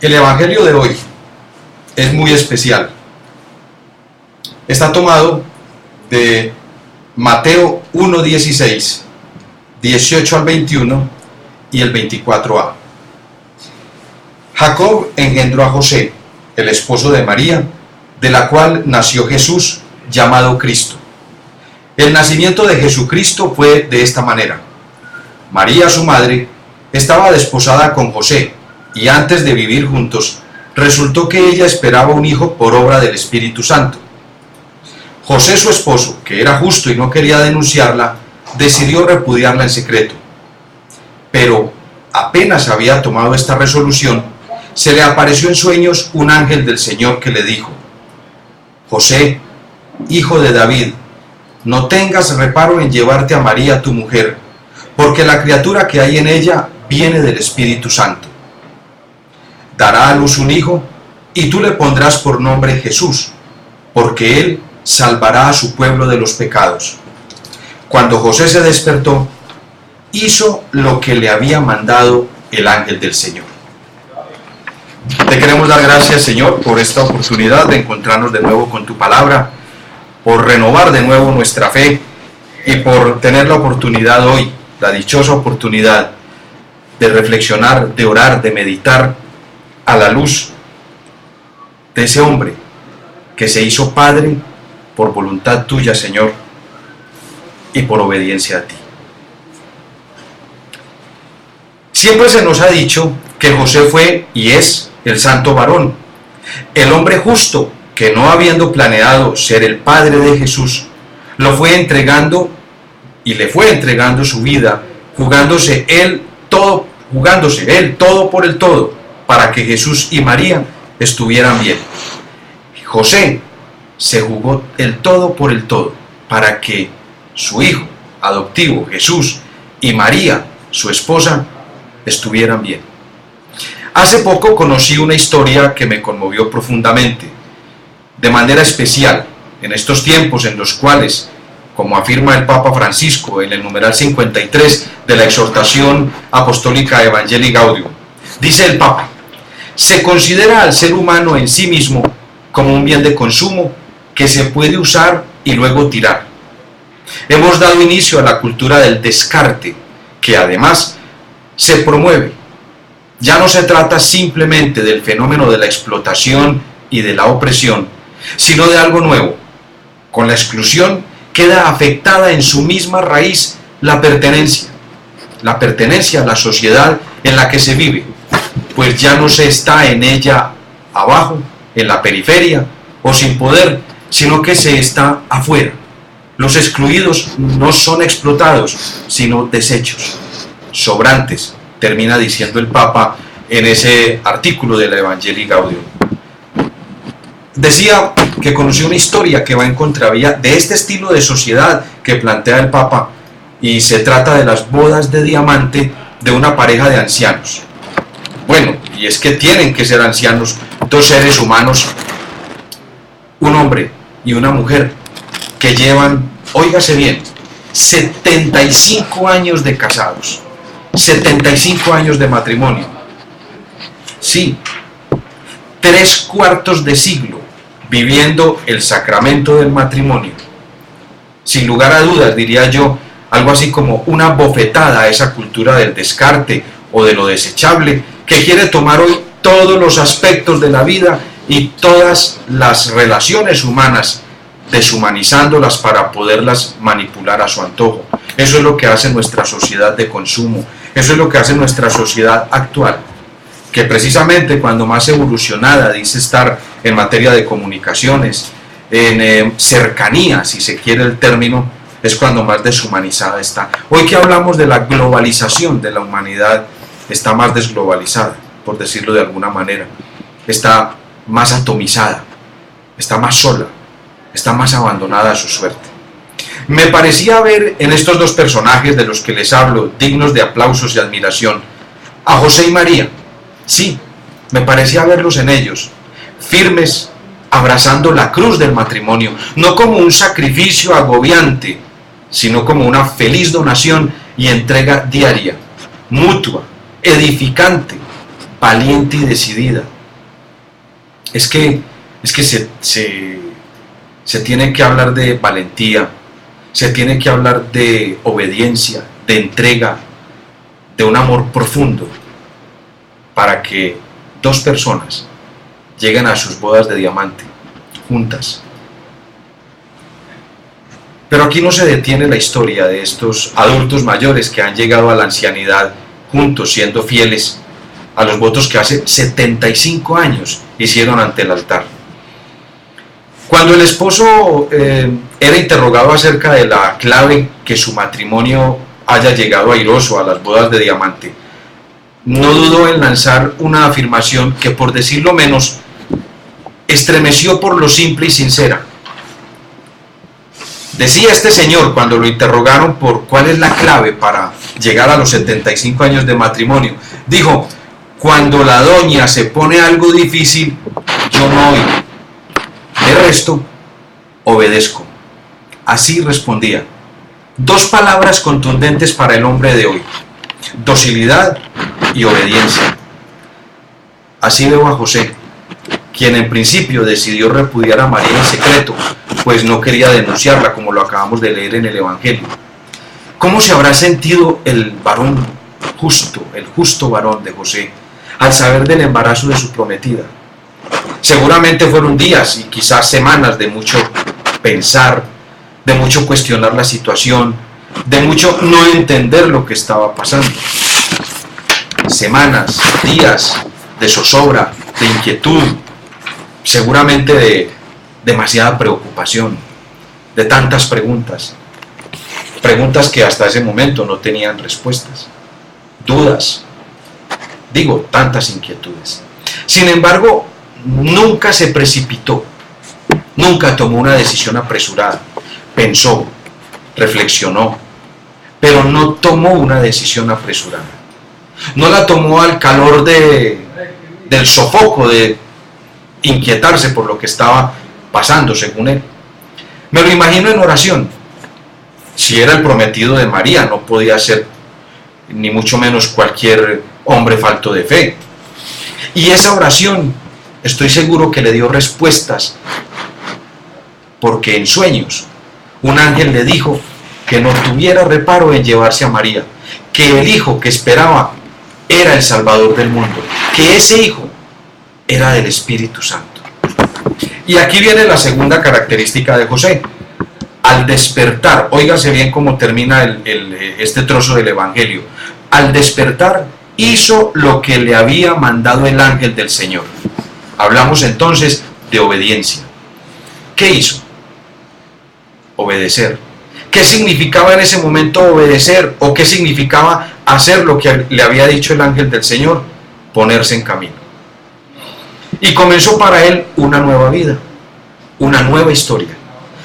El Evangelio de hoy es muy especial. Está tomado de Mateo 1:16, 18 al 21 y el 24a. Jacob engendró a José, el esposo de María, de la cual nació Jesús, llamado Cristo. El nacimiento de Jesucristo fue de esta manera. María, su madre, estaba desposada con José, y antes de vivir juntos, resultó que ella esperaba un hijo por obra del Espíritu Santo. José, su esposo, que era justo y no quería denunciarla, decidió repudiarla en secreto. Pero apenas había tomado esta resolución, se le apareció en sueños un ángel del Señor que le dijo: José, hijo de David, no tengas reparo en llevarte a María tu mujer, porque la criatura que hay en ella viene del Espíritu Santo. Dará a luz un hijo, y tú le pondrás por nombre Jesús, porque él salvará a su pueblo de los pecados. Cuando José se despertó, hizo lo que le había mandado el ángel del Señor. Te queremos dar gracias, Señor, por esta oportunidad de encontrarnos de nuevo con tu palabra, por renovar de nuevo nuestra fe y por tener la oportunidad hoy, la dichosa oportunidad de reflexionar, de orar, de meditar a la luz de ese hombre que se hizo Padre por voluntad tuya, Señor, y por obediencia a ti. Siempre se nos ha dicho que José fue y es el santo varón, el hombre justo que, no habiendo planeado ser el padre de Jesús, lo fue entregando y le fue entregando su vida, jugándose él todo por el todo, para que Jesús y María estuvieran bien. José se jugó el todo por el todo, para que su hijo adoptivo Jesús y María, su esposa, estuvieran bien. Hace poco conocí una historia que me conmovió profundamente, de manera especial, en estos tiempos en los cuales, como afirma el Papa Francisco en el numeral 53 de la exhortación apostólica Evangelii Gaudium, dice el Papa: se considera al ser humano en sí mismo como un bien de consumo que se puede usar y luego tirar. Hemos dado inicio a la cultura del descarte, que además se promueve. Ya no se trata simplemente del fenómeno de la explotación y de la opresión, sino de algo nuevo. Con la exclusión queda afectada en su misma raíz la pertenencia a la sociedad en la que se vive, pues ya no se está en ella abajo, en la periferia o sin poder, sino que se está afuera. Los excluidos no son explotados, sino desechos, sobrantes, termina diciendo el Papa en ese artículo de la Evangelii Gaudium. Decía que conoció una historia que va en contravía de este estilo de sociedad que plantea el Papa, y se trata de las bodas de diamante de una pareja de ancianos. Bueno, y es que tienen que ser ancianos, dos seres humanos, un hombre y una mujer, que llevan, óigase bien, 75 años de casados, 75 años de matrimonio. Sí, 3/4 de siglo viviendo el sacramento del matrimonio. Sin lugar a dudas, diría yo, algo así como una bofetada a esa cultura del descarte o de lo desechable, que quiere tomar hoy todos los aspectos de la vida y todas las relaciones humanas, deshumanizándolas para poderlas manipular a su antojo. Eso es lo que hace nuestra sociedad de consumo, eso es lo que hace nuestra sociedad actual, que precisamente cuando más evolucionada dice estar en materia de comunicaciones, en cercanía, si se quiere el término, es cuando más deshumanizada está. Hoy que hablamos de la globalización de la humanidad, está más desglobalizada, por decirlo de alguna manera, está más atomizada, está más sola, está más abandonada a su suerte. Me parecía ver en estos dos personajes de los que les hablo, dignos de aplausos y admiración, a José y María. Sí, me parecía verlos en ellos, firmes, abrazando la cruz del matrimonio, no como un sacrificio agobiante, sino como una feliz donación y entrega diaria, mutua, edificante, valiente y decidida. Es que se tiene que hablar de valentía, se tiene que hablar de obediencia, de entrega, de un amor profundo, para que dos personas lleguen a sus bodas de diamante juntas. Pero aquí no se detiene la historia de estos adultos mayores que han llegado a la ancianidad juntos, siendo fieles a los votos que hace 75 años hicieron ante el altar. Cuando el esposo era interrogado acerca de la clave que su matrimonio haya llegado airoso a las bodas de diamante, no dudó en lanzar una afirmación que, por decirlo menos, estremeció por lo simple y sincera. Decía este señor, cuando lo interrogaron por cuál es la clave para llegar a los 75 años de matrimonio, dijo: cuando la doña se pone algo difícil, yo no oigo. De resto, obedezco. Así respondía. Dos palabras contundentes para el hombre de hoy: docilidad y obediencia. Así veo a José, quien en principio decidió repudiar a María en secreto, pues no quería denunciarla, como lo acabamos de leer en el Evangelio. ¿Cómo se habrá sentido el varón justo, el justo varón de José, al saber del embarazo de su prometida? Seguramente fueron días y quizás semanas de mucho pensar, de mucho cuestionar la situación, de mucho no entender lo que estaba pasando. Semanas, días de zozobra, de inquietud, seguramente de demasiada preocupación, de tantas preguntas que hasta ese momento no tenían respuestas, dudas, tantas inquietudes. Sin embargo, nunca se precipitó, nunca tomó una decisión apresurada. Pensó, reflexionó, pero no tomó una decisión apresurada. No la tomó al calor del sofoco, de inquietarse por lo que estaba pasando, según él. Me lo imagino en oración. Si era el prometido de María, no podía ser ni mucho menos cualquier hombre falto de fe. Y esa oración, estoy seguro que le dio respuestas, porque en sueños un ángel le dijo que no tuviera reparo en llevarse a María, que el hijo que esperaba era el Salvador del mundo, que ese hijo era del Espíritu Santo. Y aquí viene la segunda característica de José. Al despertar, óigase bien cómo termina este trozo del Evangelio. Al despertar, hizo lo que le había mandado el ángel del Señor. Hablamos entonces de obediencia. ¿Qué hizo? Obedecer. ¿Qué significaba en ese momento obedecer? ¿O qué significaba hacer lo que le había dicho el ángel del Señor? Ponerse en camino. Y comenzó para él una nueva vida, una nueva historia.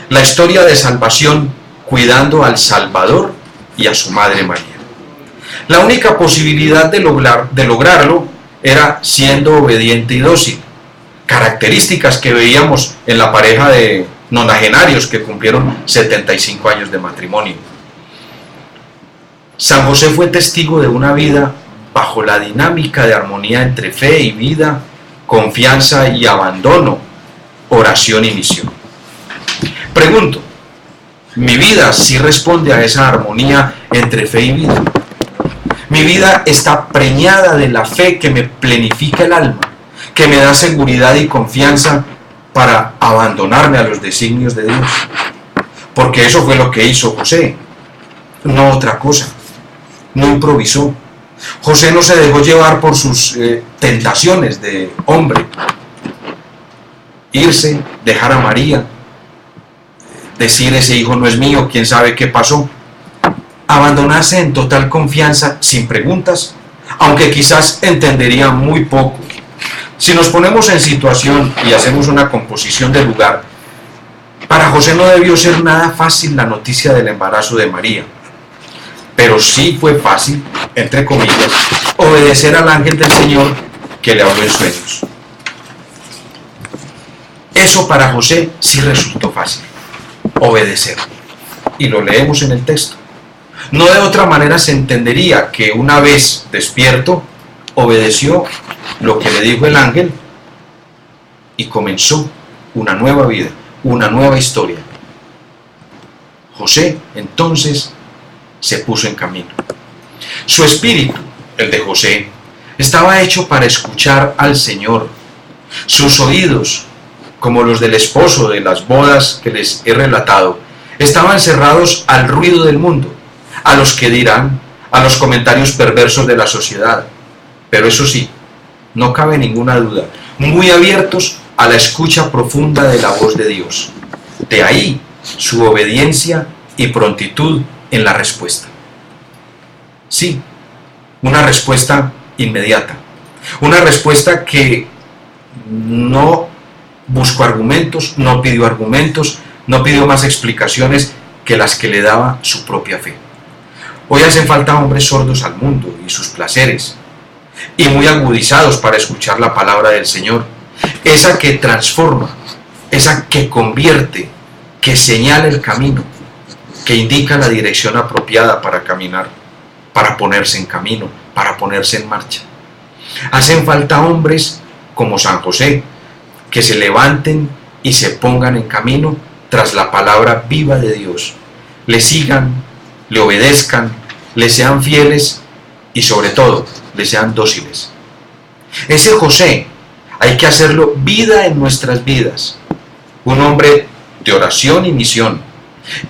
La historia de salvación, cuidando al Salvador y a su madre María. La única posibilidad de lograrlo era siendo obediente y dócil. Características que veíamos en la pareja de nonagenarios que cumplieron 75 años de matrimonio. San José fue testigo de una vida bajo la dinámica de armonía entre fe y vida, confianza y abandono, oración y misión. Pregunto, ¿mi vida sí responde a esa armonía entre fe y vida? Mi vida está preñada de la fe que me plenifica el alma, que me da seguridad y confianza para abandonarme a los designios de Dios. Porque eso fue lo que hizo José, no otra cosa. No improvisó. José no se dejó llevar por sus tentaciones de hombre. Irse, dejar a María, decir ese hijo no es mío, quién sabe qué pasó. Abandonarse en total confianza, sin preguntas, aunque quizás entendería muy poco. Si nos ponemos en situación y hacemos una composición del lugar, para José no debió ser nada fácil la noticia del embarazo de María. Pero sí fue fácil, entre comillas, obedecer al ángel del Señor que le habló en sueños. Eso para José sí resultó fácil, obedecer. Y lo leemos en el texto. No de otra manera se entendería que una vez despierto, obedeció lo que le dijo el ángel y comenzó una nueva vida, una nueva historia. José entonces se puso en camino. Su espíritu, el de José, estaba hecho para escuchar al Señor. Sus oídos, como los del esposo de las bodas que les he relatado, estaban cerrados al ruido del mundo, a los que dirán, a los comentarios perversos de la sociedad. Pero eso sí, no cabe ninguna duda, muy abiertos a la escucha profunda de la voz de Dios. De ahí su obediencia y prontitud en la respuesta. Sí, una respuesta inmediata, una respuesta que no buscó argumentos, no pidió más explicaciones que las que le daba su propia fe. Hoy hacen falta hombres sordos al mundo y sus placeres, y muy agudizados para escuchar la palabra del Señor, esa que transforma, esa que convierte, que señala el camino, que indica la dirección apropiada para caminar, para ponerse en camino, para ponerse en marcha. Hacen falta hombres como San José, que se levanten y se pongan en camino tras la palabra viva de Dios, le sigan, le obedezcan, le sean fieles y sobre todo le sean dóciles. Ese José hay que hacerlo vida en nuestras vidas, un hombre de oración y misión,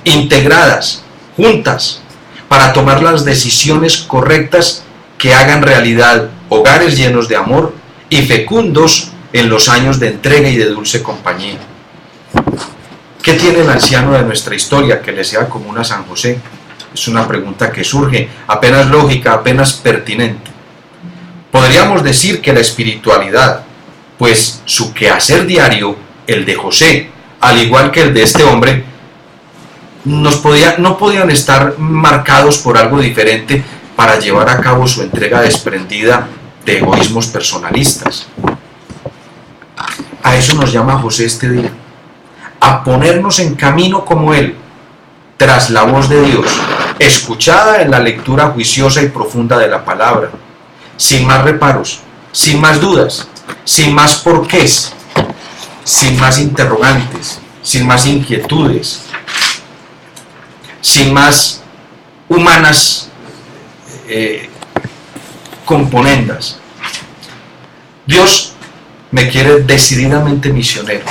integradas, juntas, para tomar las decisiones correctas que hagan realidad hogares llenos de amor y fecundos en los años de entrega y de dulce compañía. ¿Qué tiene el anciano de nuestra historia que le sea común a San José? Es una pregunta que surge, apenas lógica, apenas pertinente. Podríamos decir que la espiritualidad, pues su quehacer diario, el de José, al igual que el de este hombre, no podían estar marcados por algo diferente para llevar a cabo su entrega desprendida de egoísmos personalistas. A eso nos llama José este día, a ponernos en camino como él, tras la voz de Dios, escuchada en la lectura juiciosa y profunda de la palabra, sin más reparos, sin más dudas, sin más porqués, sin más interrogantes, sin más inquietudes, sin más humanas componendas. Dios me quiere decididamente misionero,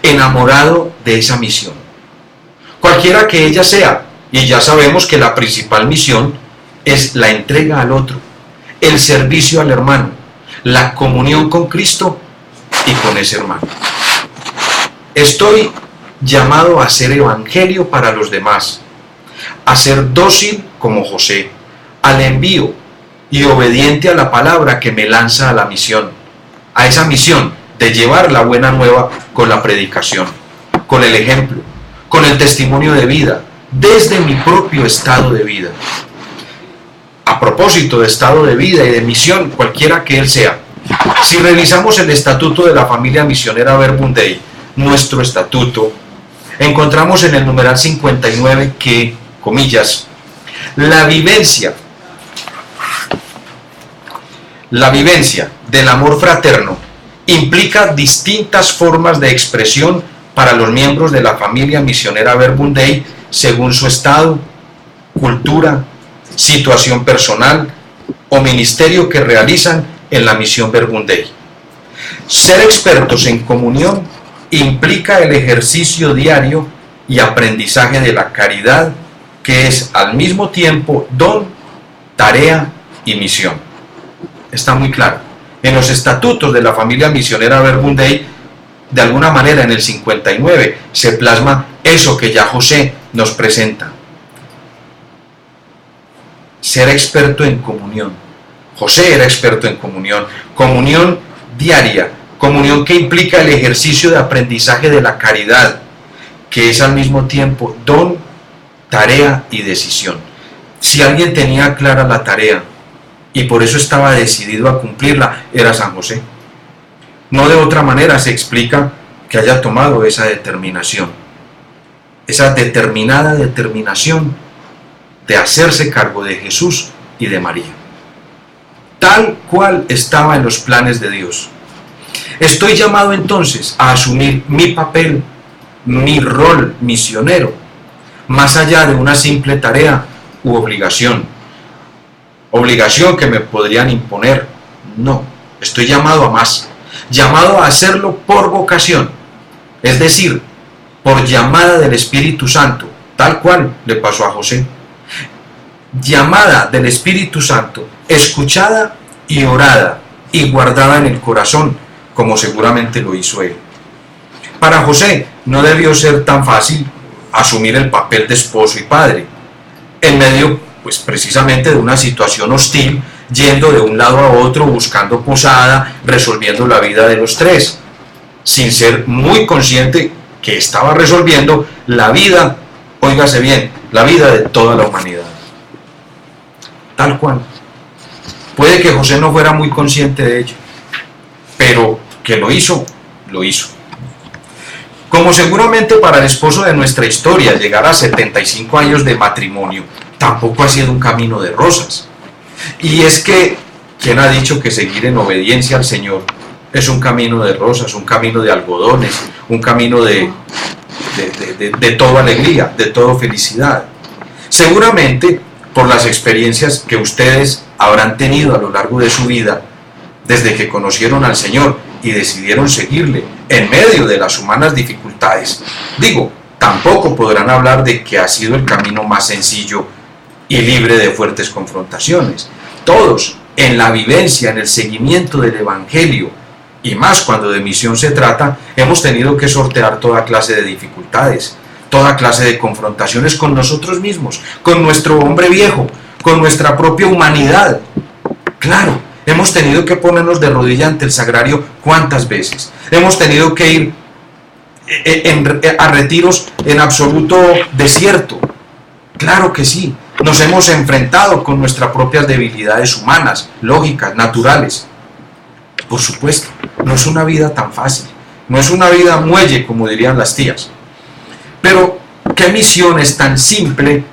enamorado de esa misión, cualquiera que ella sea, y ya sabemos que la principal misión es la entrega al otro, el servicio al hermano, la comunión con Cristo y con ese hermano. Estoy llamado a ser evangelio para los demás, a ser dócil como José, al envío y obediente a la palabra que me lanza a la misión, a esa misión de llevar la buena nueva con la predicación, con el ejemplo, con el testimonio de vida, desde mi propio estado de vida. A propósito de estado de vida y de misión, cualquiera que él sea, si revisamos el estatuto de la familia misionera Verbum Dei, nuestro estatuto, encontramos en el numeral 59 que, comillas, la vivencia del amor fraterno implica distintas formas de expresión para los miembros de la familia misionera Verbum Dei según su estado, cultura, situación personal o ministerio que realizan en la misión Verbum Dei. Ser expertos en comunión implica el ejercicio diario y aprendizaje de la caridad, que es al mismo tiempo don, tarea y misión. Está muy claro. En los estatutos de la familia misionera Verbum Dei, de alguna manera en el 59, se plasma eso que ya José nos presenta. Ser experto en comunión. José era experto en comunión. Comunión diaria. Comunión que implica el ejercicio de aprendizaje de la caridad, que es al mismo tiempo don, tarea y decisión. Si alguien tenía clara la tarea y por eso estaba decidido a cumplirla, era San José. No de otra manera se explica que haya tomado esa determinación, esa determinada determinación de hacerse cargo de Jesús y de María. tal cual estaba en los planes de Dios. Estoy llamado entonces a asumir mi papel, mi rol misionero, más allá de una simple tarea u obligación. Obligación que me podrían imponer. No, estoy llamado a más. Llamado a hacerlo por vocación, es decir, por llamada del Espíritu Santo, tal cual le pasó a José. Llamada del Espíritu Santo, escuchada y orada y guardada en el corazón, como seguramente lo hizo él. Para José no debió ser tan fácil asumir el papel de esposo y padre, en medio, pues precisamente de una situación hostil, yendo de un lado a otro, buscando posada, resolviendo la vida de los tres, sin ser muy consciente que estaba resolviendo la vida, óigase bien, la vida de toda la humanidad. Tal cual. Puede que José no fuera muy consciente de ello, pero que lo hizo, lo hizo. Como seguramente para el esposo de nuestra historia llegar a 75 años de matrimonio tampoco ha sido un camino de rosas. Y es que, ¿quién ha dicho que seguir en obediencia al Señor es un camino de rosas, un camino de algodones, un camino de toda alegría, de toda felicidad? Seguramente, por las experiencias que ustedes habrán tenido a lo largo de su vida, desde que conocieron al Señor y decidieron seguirle en medio de las humanas dificultades. Digo, tampoco podrán hablar de que ha sido el camino más sencillo y libre de fuertes confrontaciones. Todos, en la vivencia, en el seguimiento del Evangelio, y más cuando de misión se trata, hemos tenido que sortear toda clase de dificultades, toda clase de confrontaciones con nosotros mismos, con nuestro hombre viejo, con nuestra propia humanidad. Claro, hemos tenido que ponernos de rodilla ante el sagrario cuántas veces. Hemos tenido que ir a retiros en absoluto desierto. Claro que sí. Nos hemos enfrentado con nuestras propias debilidades humanas, lógicas, naturales. Por supuesto, no es una vida tan fácil. No es una vida muelle, como dirían las tías. Pero, ¿qué misión es tan simple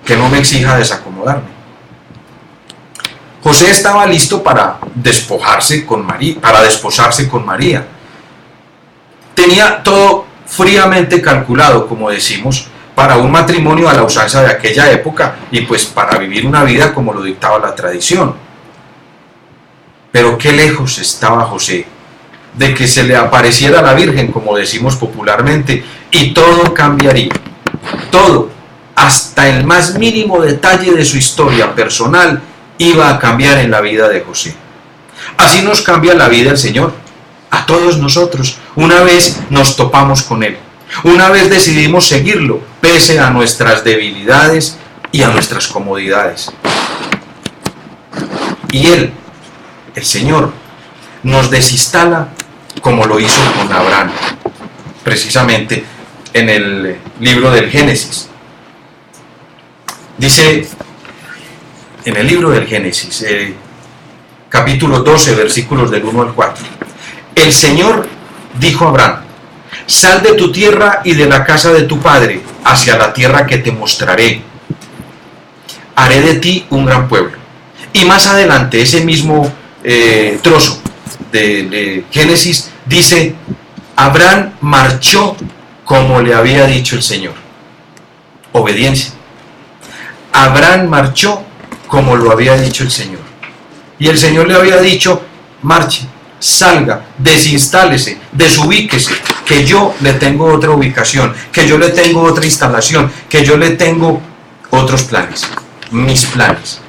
que no me exija desacomodarme? José estaba listo para desposarse con María. Tenía todo fríamente calculado, como decimos, para un matrimonio a la usanza de aquella época y pues para vivir una vida como lo dictaba la tradición. Pero qué lejos estaba José de que se le apareciera la Virgen, como decimos popularmente, y todo cambiaría. Todo, hasta el más mínimo detalle de su historia personal, iba a cambiar en la vida de José. Así nos cambia la vida el Señor, a todos nosotros, una vez nos topamos con Él, una vez decidimos seguirlo, pese a nuestras debilidades y a nuestras comodidades. Y Él, el Señor, nos desinstala como lo hizo con Abraham, precisamente en el libro del Génesis. Dice en el libro del Génesis, capítulo 12, versículos del 1 al 4. El Señor dijo a Abraham: sal de tu tierra y de la casa de tu padre hacia la tierra que te mostraré. Haré de ti un gran pueblo. Y más adelante, ese mismo trozo de Génesis dice: Abraham marchó como le había dicho el Señor. Obediencia. Abraham marchó como lo había dicho el Señor. Y el Señor le había dicho: marche, salga, desinstálese, desubíquese, que yo le tengo otra ubicación, que yo le tengo otra instalación, que yo le tengo otros planes, mis planes.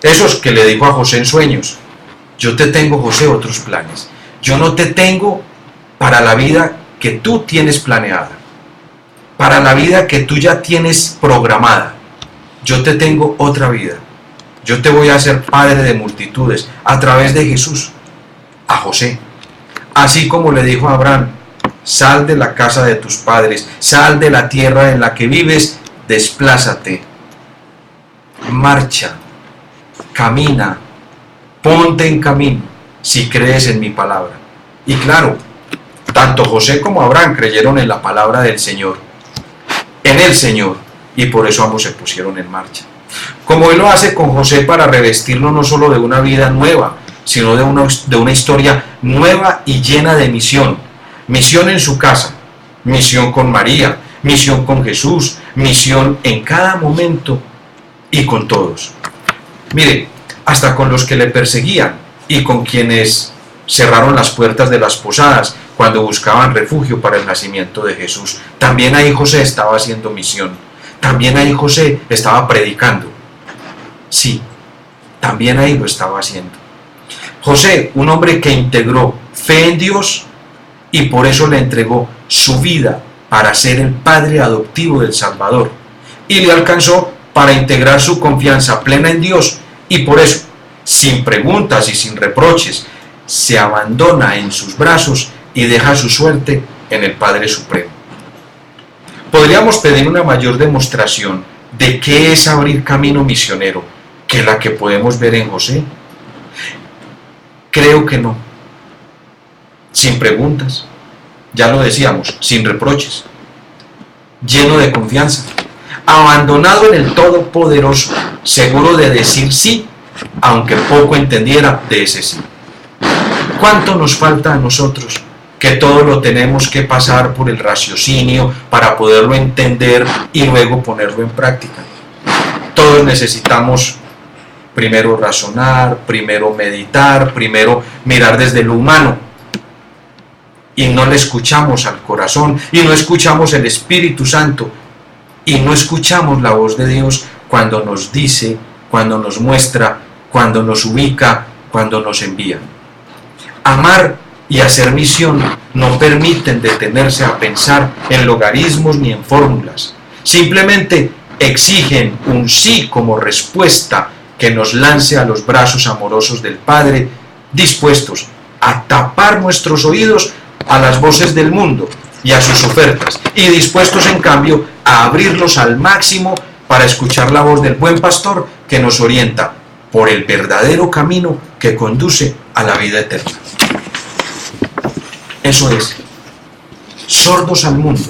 Esos que le dijo a José en sueños: yo te tengo, José, otros planes. Yo no te tengo para la vida que tú tienes planeada, para la vida que tú ya tienes programada. Yo te tengo otra vida. Yo te voy a hacer padre de multitudes a través de Jesús, a José. Así como le dijo a Abraham: sal de la casa de tus padres, sal de la tierra en la que vives, desplázate, marcha, camina, ponte en camino, si crees en mi palabra. Y claro, tanto José como Abraham creyeron en la palabra del Señor, en el Señor, y por eso ambos se pusieron en marcha. Como Él lo hace con José para revestirlo no solo de una vida nueva, sino de una historia nueva y llena de misión. Misión en su casa, misión con María, misión con Jesús, misión en cada momento y con todos. Mire, hasta con los que le perseguían y con quienes cerraron las puertas de las posadas cuando buscaban refugio para el nacimiento de Jesús. También ahí José estaba haciendo misión. También ahí José estaba predicando. Sí, también ahí lo estaba haciendo. José, un hombre que integró fe en Dios y por eso le entregó su vida para ser el padre adoptivo del Salvador. Y le alcanzó para integrar su confianza plena en Dios y por eso, sin preguntas y sin reproches, se abandona en sus brazos y deja su suerte en el Padre Supremo. Podríamos pedir una mayor demostración de qué es abrir camino misionero que la que podemos ver en José. Creo que no. Sin preguntas, ya lo decíamos, sin reproches, lleno de confianza, abandonado en el Todopoderoso, seguro de decir sí, aunque poco entendiera de ese sí. ¿Cuánto nos falta a nosotros? Que todo lo tenemos que pasar por el raciocinio para poderlo entender y luego ponerlo en práctica. Todos necesitamos primero razonar, primero meditar, primero mirar desde lo humano. Y no le escuchamos al corazón, y no escuchamos el Espíritu Santo, y no escuchamos la voz de Dios cuando nos dice, cuando nos muestra, cuando nos ubica, cuando nos envía. Amar y hacer misión no permiten detenerse a pensar en logaritmos ni en fórmulas. Simplemente exigen un sí como respuesta que nos lance a los brazos amorosos del Padre, dispuestos a tapar nuestros oídos a las voces del mundo y a sus ofertas, y dispuestos en cambio a abrirlos al máximo para escuchar la voz del buen pastor que nos orienta por el verdadero camino que conduce a la vida eterna. Eso es, sordos al mundo.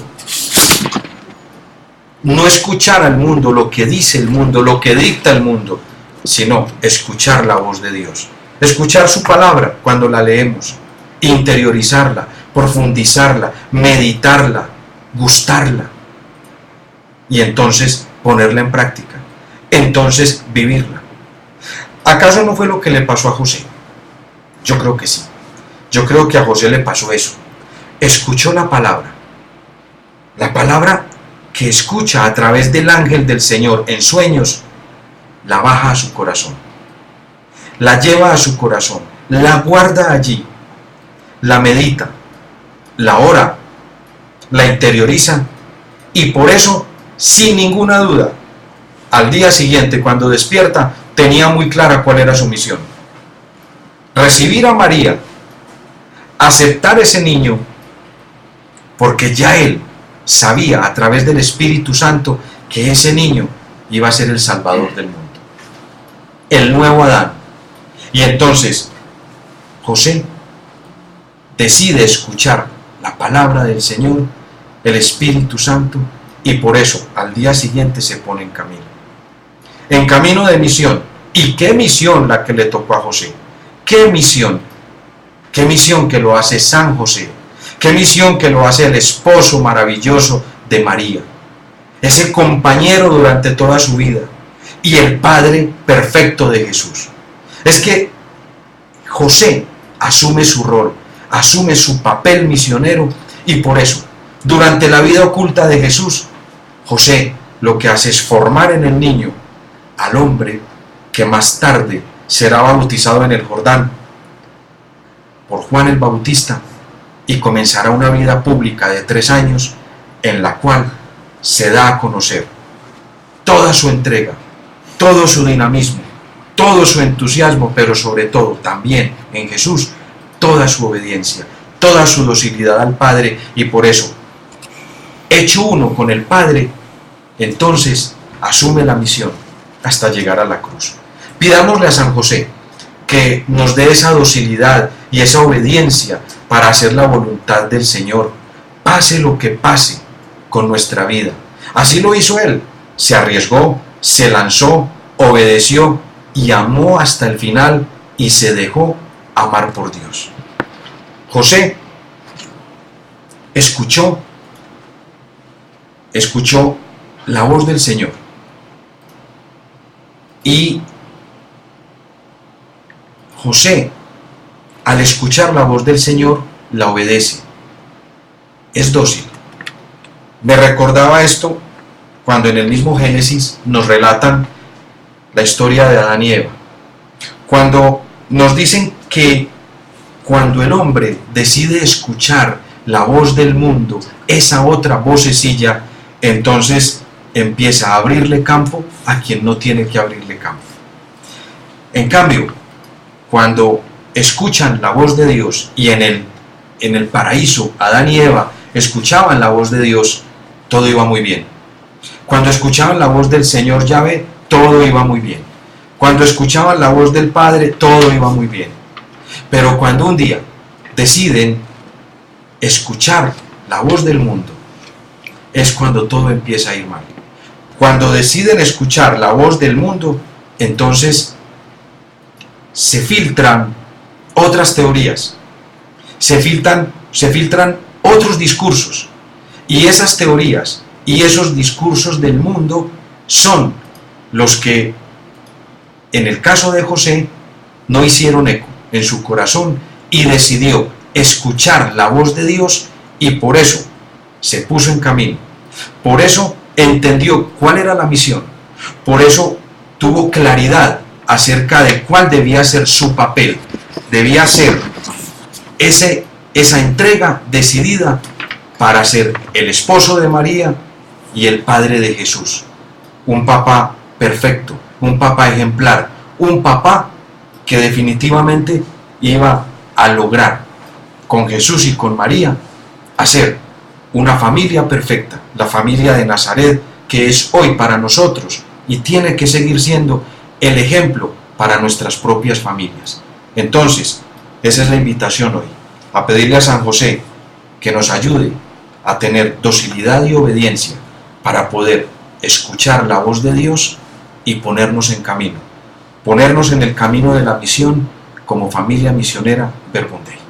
No escuchar al mundo, lo que dice el mundo, lo que dicta el mundo, sino escuchar la voz de Dios. Escuchar su palabra cuando la leemos, interiorizarla, profundizarla, meditarla, gustarla. Y entonces ponerla en práctica. Entonces vivirla. ¿Acaso no fue lo que le pasó a José? Yo creo que sí. Yo creo que a José le pasó eso. Escuchó la palabra que escucha a través del ángel del Señor en sueños, la baja a su corazón, la lleva a su corazón, la guarda allí, la medita, la ora, la interioriza y por eso, sin ninguna duda, al día siguiente cuando despierta, tenía muy clara cuál era su misión. Recibir a María, aceptar ese niño, porque ya él sabía a través del Espíritu Santo que ese niño iba a ser el Salvador del mundo, el nuevo Adán. Y entonces José decide escuchar la palabra del Señor, el Espíritu Santo, y por eso al día siguiente se pone en camino de misión. ¿Y qué misión la que le tocó a José? ¿Qué misión? ¿Qué misión que lo hace San José? ¿Qué misión que lo hace el esposo maravilloso de María? Ese compañero durante toda su vida y el Padre perfecto de Jesús. Es que José asume su rol, asume su papel misionero y por eso, durante la vida oculta de Jesús, José lo que hace es formar en el niño al hombre que más tarde será bautizado en el Jordán por Juan el Bautista y comenzará una vida pública de 3 años en la cual se da a conocer toda su entrega, todo su dinamismo, todo su entusiasmo, pero sobre todo también en Jesús toda su obediencia, toda su docilidad al Padre y por eso, hecho uno con el Padre, entonces asume la misión hasta llegar a la cruz. Pidámosle a San José que nos dé esa docilidad y esa obediencia para hacer la voluntad del Señor, pase lo que pase con nuestra vida. Así lo hizo él, se arriesgó, se lanzó, obedeció y amó hasta el final y se dejó amar por Dios. José escuchó la voz del Señor y José, al escuchar la voz del Señor, la obedece, es dócil. Me recordaba esto cuando en el mismo Génesis nos relatan la historia de Adán y Eva, cuando nos dicen que cuando el hombre decide escuchar la voz del mundo, esa otra vocecilla, entonces empieza a abrirle campo a quien no tiene que abrirle campo. En cambio, cuando escuchan la voz de Dios, y en el paraíso Adán y Eva escuchaban la voz de Dios, todo iba muy bien. Cuando escuchaban la voz del Señor Yahvé, todo iba muy bien. Cuando escuchaban la voz del Padre, todo iba muy bien. Pero cuando un día deciden escuchar la voz del mundo, es cuando todo empieza a ir mal. Cuando deciden escuchar la voz del mundo, entonces se filtran otras teorías, se filtran otros discursos, y esas teorías y esos discursos del mundo son los que, en el caso de José, no hicieron eco en su corazón y decidió escuchar la voz de Dios, y por eso se puso en camino, por eso entendió cuál era la misión, por eso tuvo claridad acerca de cuál debía ser su papel. Debía ser esa entrega decidida para ser el esposo de María y el padre de Jesús. Un papá perfecto, un papá ejemplar, un papá que definitivamente iba a lograr con Jesús y con María hacer una familia perfecta, la familia de Nazaret, que es hoy para nosotros y tiene que seguir siendo el ejemplo para nuestras propias familias. Entonces, esa es la invitación hoy, a pedirle a San José que nos ayude a tener docilidad y obediencia para poder escuchar la voz de Dios y ponernos en camino, ponernos en el camino de la misión como familia misionera Verbum Dei.